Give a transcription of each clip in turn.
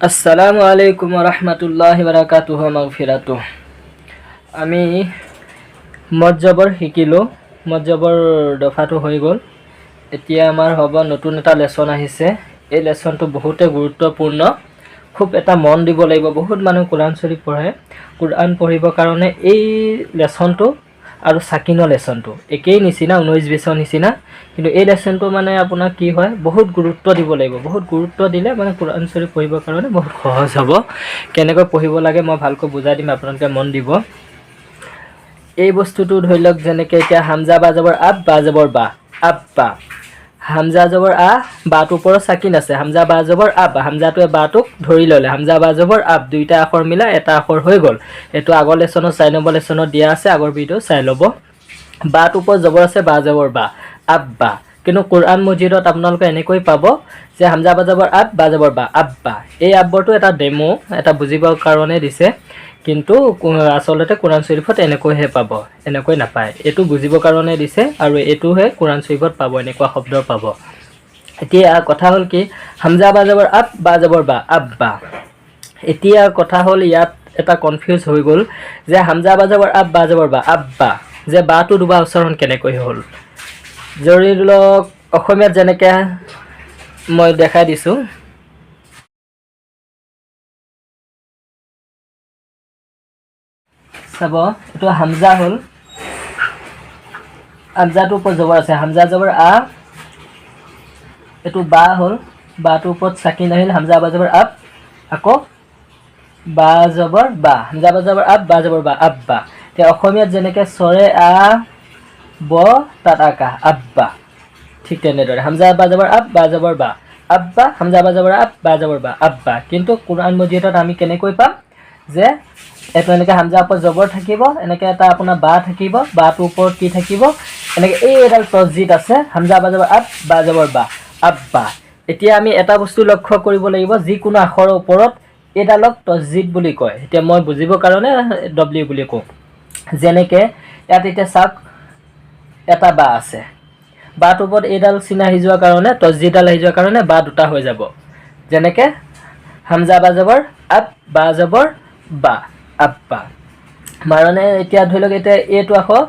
আসসালামু আলাইকুম ৰহমতুল্লাহি বাৰাকাতুহু মাগফিৰাতুহ। আমি মজ্জবৰ শিকিলোঁ, মজ্জবৰ দফাটো হৈ গ'ল। এতিয়া আমাৰ হ'ব নতুন এটা লেচন আহিছে। এই লেচনটো বহুতে গুৰুত্বপূৰ্ণ, খুব এটা মন দিব লাগিব। বহুত মানুহ কোৰআন শৰীফ পঢ়ে, কোৰআন পঢ়িবৰ কাৰণে এই লেচনটো আৰু সাকিনৰ লেচনটো একেই নিচিনা, 19-20ৰ নিচিনা, কিন্তু এই লেচনটো মানে আপোনাৰ কি হয়, বহুত গুৰুত্ব দিব লাগিব। বহুত গুৰুত্ব দিলে মানে কোৰআন শৰীফ পঢ়িবৰ কাৰণে বহুত সহজ হ'ব। কেনেকৈ পঢ়িব লাগে মই ভালকৈ বুজাই দিম, আপোনালোকে মন দিব। এই বস্তুটো ধৰি লওক, যেনেকৈ এতিয়া হামজা বা জবৰ আব, বা জবৰ বা, আব্বা। হামজা জবৰ আ, বাটোৰ ওপৰত সাকিন আছে। হামজা বা জবৰ আব, হামজাটোৱে বাটোক ধৰি ল'লে। হামজা বা জবৰ আব, দুইটা আখৰ মিলাই এটা আখৰ হৈ গ'ল। এইটো আগৰ লেচনত 4 নম্বৰ লেচনত দিয়া আছে, আগৰ ভিডিঅ' চাই ল'ব। বাটোৰ ওপৰত জবৰ আছে, বা জবৰ বা, আব্বা। কিন্তু কোৰআন মজিদত আপোনালোকে এনেকৈ পাব যে হামজা বা জবৰ আব, বা জবৰ বা, আব্বা। এই আব্বৰটো এটা ডেমো, এটা বুজিবৰ কাৰণে দিছে, কিন্তু আচলতে কোৰআন শৰীফত এনেকৈহে পাব, এনেকৈ নাপায়। এইটো বুজিবৰ কাৰণে দিছে আৰু এইটোহে কোৰআন শৰীফত পাব, এনেকুৱা শব্দ পাব। এতিয়া কথা হ'ল কি, হামজা বা জবৰ আব, বা জবৰ বা, আব্বা। এতিয়া কথা হ'ল ইয়াত এটা কনফিউজ হৈ গ'ল যে হামজা বা জবৰ আব, বা জবৰ বা, আব্বা, যে বাটো দুবাৰ উচ্চাৰণ কেনেকৈ হ'ল। ধৰি লওক অসমীয়াত যেনেকৈ মই দেখাই দিছোঁ, চাব। এইটো হামজা হ'ল, হামজাটোৰ ওপৰত জবৰ আছে, হামজা জবৰ আ। এইটো বা হ'ল, বাটোৰ ওপৰত সাকিন আহিল, হামজা বা জবৰ আব। আকৌ বা জবৰ বা, হামজা বা জবৰ আব, বা জবৰ বা, আব্বা। এতিয়া অসমীয়াত যেনেকৈ চৰে আ ব, তাত আকা, আব্বা। ঠিক তেনেদৰে হামজা বা জবৰ আব, বা জবৰ বা, আব্বা। হামজা বা জবৰ আব, বা জবৰ বা, আব্বা। কিন্তু কোৰআন মজিদত আমি কেনেকৈ পাম যে এইটো এনেকৈ হামজা ওপৰত জবৰ থাকিব, এনেকৈ এটা আপোনাৰ বা থাকিব, বাটোৰ ওপৰত কি থাকিব, এনেকৈ এই এডাল তছজিদ আছে, হামজা বা জবৰ আব, বা জবৰ বা, আব্বা। এতিয়া আমি এটা বস্তু লক্ষ্য কৰিব লাগিব, যিকোনো আখৰৰ ওপৰত এইডালক তছজিদ বুলি কয়। এতিয়া মই বুজিবৰ কাৰণে ডব্লিউ বুলি কওঁ। যেনেকৈ ইয়াত এতিয়া চাওক, এটা বা আছে, বাটোৰ ওপৰত এইডাল চিন আহি যোৱাৰ কাৰণে, তছজিদডাল আহি যোৱাৰ কাৰণে বা দুটা হৈ যাব। যেনেকৈ হামজা বা জবৰ আব, বা জবৰ বা, আব্বা। মানে এতিয়া ধৰি লওক, এতিয়া এইটো আকৌ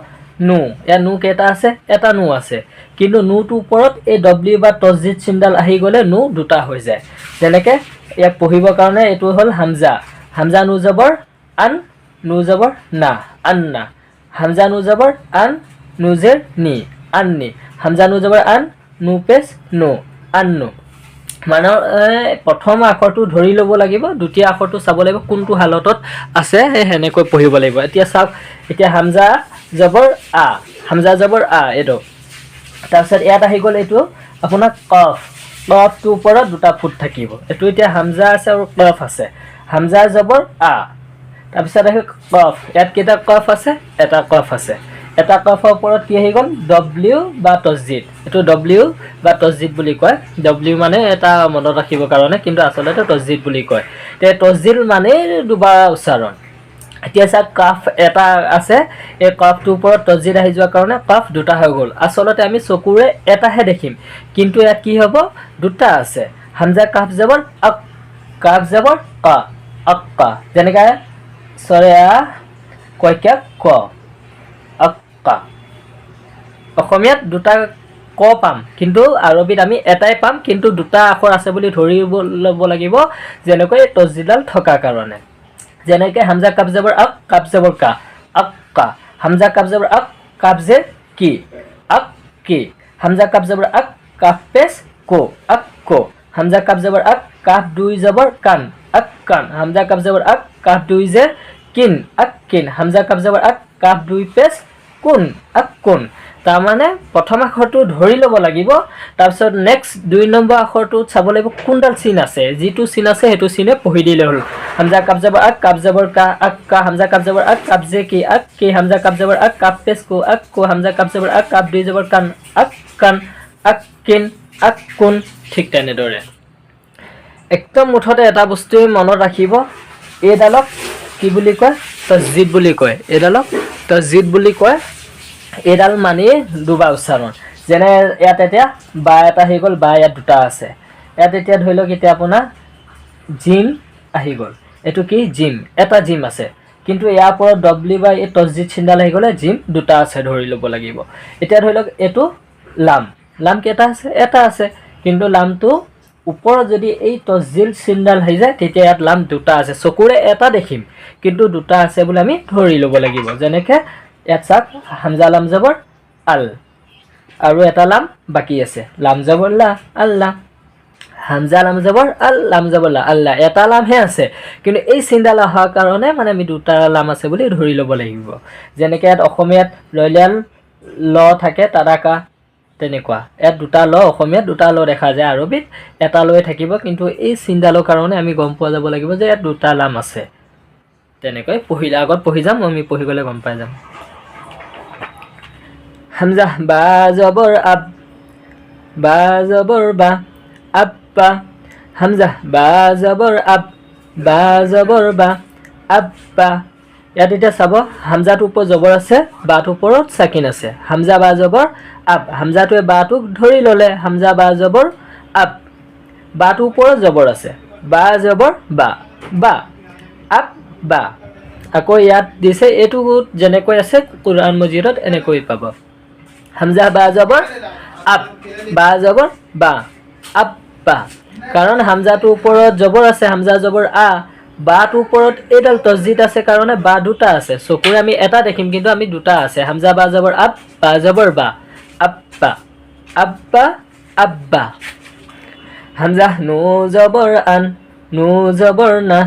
নু, ইয়াত নু কেইটা আছে, এটা নু আছে, কিন্তু নুটোৰ ওপৰত এই ডব্লিউ বা তছজিদ চিনডাল আহি গ'লে নু দুটা হৈ যায়। যেনেকৈ ইয়াক পঢ়িবৰ কাৰণে এইটো হ'ল হামজা, হামজা নু জবৰ আন, নু জবৰ না, আন্না। হামজা নু জবৰ আন, নু জেৰ নি, আন্নি। হামজা নু জবৰ আন, নু পেছ নু, আন্নু। মানে প্ৰথম আখৰটো ধৰি ল'ব লাগিব, দ্বিতীয় আখৰটো চাব লাগিব কোনটো হালতত আছে, সেই সেনেকৈ পঢ়িব লাগিব। এতিয়া চাওক, এতিয়া হামজা জবৰ আ, হামজা জবৰ আ, এইটো। তাৰপিছত ইয়াত আহি গ'ল এইটো আপোনাৰ কফ, কফটোৰ ওপৰত দুটা ফুট থাকিব। এইটো এতিয়া হামজা আছে আৰু কফ আছে, হামজা জবৰ আ। তাৰপিছত আহি কফ, ইয়াত কেইটা কফ আছে, এটা কফ আছে। এটা কফৰ ওপৰত কি আহি গ'ল, ডব্লিউ বা তছজিদ। এইটো ডব্লিউ বা তছজিদ বুলি কয়। ডব্লিউ মানে এটা মনত ৰাখিবৰ কাৰণে, কিন্তু আচলতে তছজিদ বুলি কয়। তে তছজিদ মানে দুবাৰ উচ্চাৰণ। এতিয়া চাওক, কাফ এটা আছে, এই কাফটোৰ ওপৰত তছজিদ আহি যোৱাৰ কাৰণে কাফ দুটা হৈ গ'ল। আচলতে আমি চকুৰে এটাহে দেখিম, কিন্তু ইয়াত কি হ'ব, দুটা আছে। হামজা কাফ জবৰ আক, কাফ জবৰ কা, আক্কা। যেনেকৈ চৰে আ, কইকীয়া ক, আক্কা। অসমীয়াত দুটা ক পাম, কিন্তু আৰবীত আমি এটাই পাম, কিন্তু দুটা আখৰ আছে বুলি ধৰি ল'ব লাগিব, যেনেকৈ তছজিদডাল থকাৰ কাৰণে। যেনেকৈ হামজা কাফ জবৰ আক, কাফ জবৰ কা, আক্কা। হামজা কাফ জবৰ আক, কাফ জেৰ কি, আক কি। হামজা কাফ জবৰ আক, কাফ পেছ কো, আক কো। হামজা কাফ জবৰ আক, কাফ দুই জবৰ কান, আক কান। হামজা কাফ জবৰ আক, কাফ দুই জেৰ কিন, আক কিন। হামজা কাফ জবৰ আক, কাফ দুই পেছ কোন, আক কোন। তাৰমানে প্ৰথম আখৰটো ধৰি ল'ব লাগিব, তাৰপিছত নেক্সট 2 নম্বৰ আখৰটোত চাব লাগিব কোনডাল চিন আছে, যিটো চিন আছে সেইটো চিনে পঢ়ি দিলে হ'ল। হামজা কাফ জবৰ আক, কাফ জবৰ কা, আক কা। হামজা কাফ জবৰ আক, কাফ জে কি, আক কি। হামজা কাফ জবৰ আক, কাফ পেছ কো, আক কো। হামজা কাফ জবৰ আক, কাফ দুই জবৰ কান, আক কান, আক কিন, আক কোন। ঠিক তেনেদৰে একদম মুঠতে এটা বস্তুৱে মনত ৰাখিব, এইডালক কি বুলি কয়, তছজিদ বুলি কয়। এইডালক তছজিদ বুলি কয়। এইডাল মানে দুবাৰ উচ্চাৰণ। যেনে ইয়াত এতিয়া বা এটা হৈ গ'ল, বা ইয়াত দুটা আছে। ইয়াত এতিয়া ধৰি লওক, এতিয়া আপোনাৰ জিম আহি গ'ল এটো কি জিম এটা জিম আছে কিন্তু ইয়াৰ ওপৰত ডব্লিউ বাই এই তসজিদ চিনডাল আহি গ'লে জিম দুটা আছে ধৰি ল'ব লাগিব এতিয়া ধৰি লওক এটো লাম কেটা আছে এটা আছে কিন্তু লামটো ওপৰত যদি এই তসজিল চিনডাল হৈ যায় তেতিয়া ইয়াত লাম দুটা আছে চকুৰে এটা দেখিম কিন্তু দুটা আছে বুলি আমি ধৰি ল'ব লাগিব যেনেকৈ ইয়াত চাওক হামজা লাম জবৰ আল আৰু এটা লাম বাকি আছে লাম জবৰ লা আল্লাহ হামজা লাম জবৰ আল লাম জবৰ লা আল্লাহ এটা লাম হে আছে কিন্তু এই চিনডাল অহাৰ কাৰণে মানে আমি দুটা লাম আছে বুলি ধৰি ল'ব লাগিব যেনেকৈ ইয়াত অসমীয়াত লয়লাল ল থাকে তাৰাকা তেনেকুৱা ইয়াত দুটা ল অসমীয়াত দুটা ল দেখা যায় আৰবিত এটা লৈ থাকিব কিন্তু এই চিনডালৰ কাৰণে আমি গম পোৱা যাব লাগিব যে ইয়াত দুটা লাম আছে তেনেকৈ পঢ়িলে আগত পঢ়ি যাম আমি পঢ়ি গ'লে গম পাই যাম হামজা বা জবৰ আব বা জবৰ বা আব্বা হামজা বা জবৰ আব বা জবৰ বা আব্বা ইয়াত এতিয়া চাব হামজাটোৰ ওপৰত জবৰ আছে বাটোৰ ওপৰত সাকিন আছে হামজা বা জবৰ আব হামজাটোৱে বাটোক ধৰি ল'লে হামজা বা জবৰ আব বাটোৰ ওপৰত জবৰ আছে বা জবৰ বা বা আব বা আকৌ ইয়াত দিছে এইটো যেনেকৈ আছে কুৰান মজিদত এনেকৈ পাব হামজা বা জবৰ আব বা জবৰ বা আব্বা কাৰণ হামজাটোৰ ওপৰত জবৰ আছে হামজা জবৰ আ বাটোৰ ওপৰত এইডাল তসজিদ আছে কাৰণে বা দুটা আছে চকুৰে আমি এটা দেখিম কিন্তু আমি দুটা আছে হামজা বা জবৰ আব বা জবৰ বা আব্বা আব্বা আব্বা হামজা নু জবৰ আন নু জবৰ না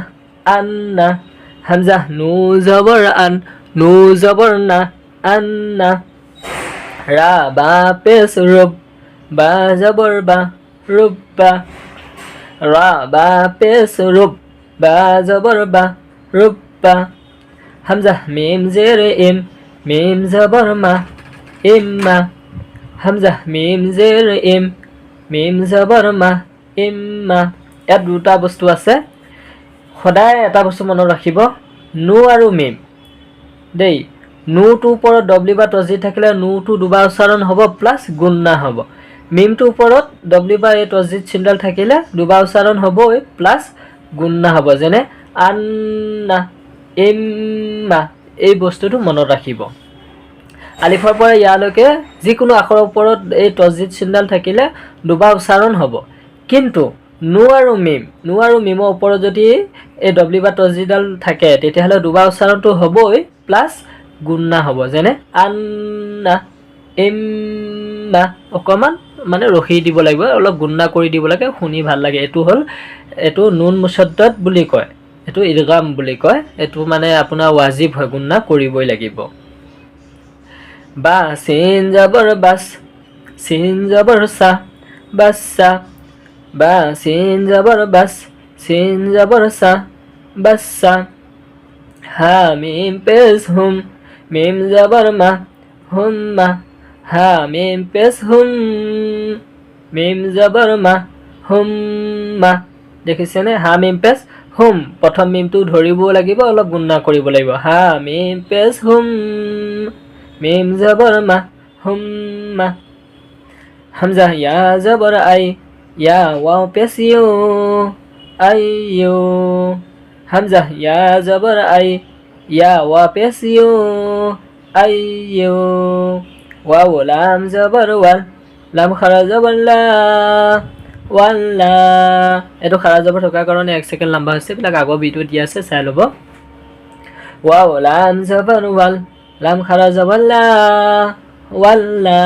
আন্না হামজা নু জবৰ আন নু জবৰ না আন্না রা বা পেশ রুব বা জবর বা রুব্বা রা বা পেশ রুব বা জবর বা রুব্বা হামজা মিম জের মিম জবর মা ইম্মা হামজা মিম জের মিম জবর মা ইম্মা ইয়াত দুটা বস্তু আছে সদায় এটা বস্তু মনত ৰাখিব নু আৰু মিম দেই নুটোৰ ওপৰত ডব্লিউ বা তসজিদ থাকিলে নুটো দুবাৰ উচ্চাৰণ হ'ব প্লাছ গুণনা হ'ব মিমটোৰ ওপৰত ডব্লিউ বা এই তসজিদ চিনডাল থাকিলে দুবাৰ উচ্চাৰণ হ'বই প্লাছ গুণনা হ'ব যেনে আন্না ইম্মা এই বস্তুটো মনত ৰাখিব আলিফৰ পৰা ইয়ালৈকে যিকোনো আখৰৰ ওপৰত এই তসজিদ চিনডাল থাকিলে দুবাৰ উচ্চাৰণ হ'ব কিন্তু নু আৰু মিমৰ ওপৰত যদি এই ডব্লিউ বা তসজিদডাল থাকে তেতিয়াহ'লে দুবাৰ উচ্চাৰণটো হ'বই প্লাছ গুণনা হ'ব যেনে আন্না ইম্মা অকণমান মানে ৰখি দিব লাগিব অলপ গুণনা কৰি দিব লাগে শুনি ভাল লাগে এইটো হ'ল এইটো নুন মুছদ্দদ বুলি কয় এইটো ইদগাম বুলি কয় এইটো মানে আপোনাৰ ৱাজিব হয় গুণনা কৰিবই লাগিব বা চিন জবৰ বাছ চিন জবৰ সা বাছা বা চিন জবৰ বাছ চিন জবৰ সা বাছা হা মিম পেশ হুম মিম জবর মা হুম্মা হা মিম পেশ হুম মিম জবর মা হুম্মা দেখিছেনে হা মিম পেশ হুম প্ৰথম মিমটো ধৰিব লাগিব অলপ গুণনা কৰিব লাগিব হা মিম পেশ হুম মিম জবর মা হুম্মা হামজা ইয়া জবর আই ইয়া ওয়াও পেশ ইউ আইয়ু হামজা ইয়া জবর আই ইয়া ওয়া পেশ ইউ আইয়ু ওয়াও লাম জবর ওয়াল লাম খাৰা জবৰ লা ওয়াল্লা এইটো খাৰা জবৰ থকাৰ কাৰণে 1 সেকেন্ড লম্বা হৈছে বিলাক আগৰ ভিডিও দিয়া আছে চাই ল'ব ওয়াও লাম জবৰ ওয়াল লাম খাৰা জবৰ লা ওয়াল্লা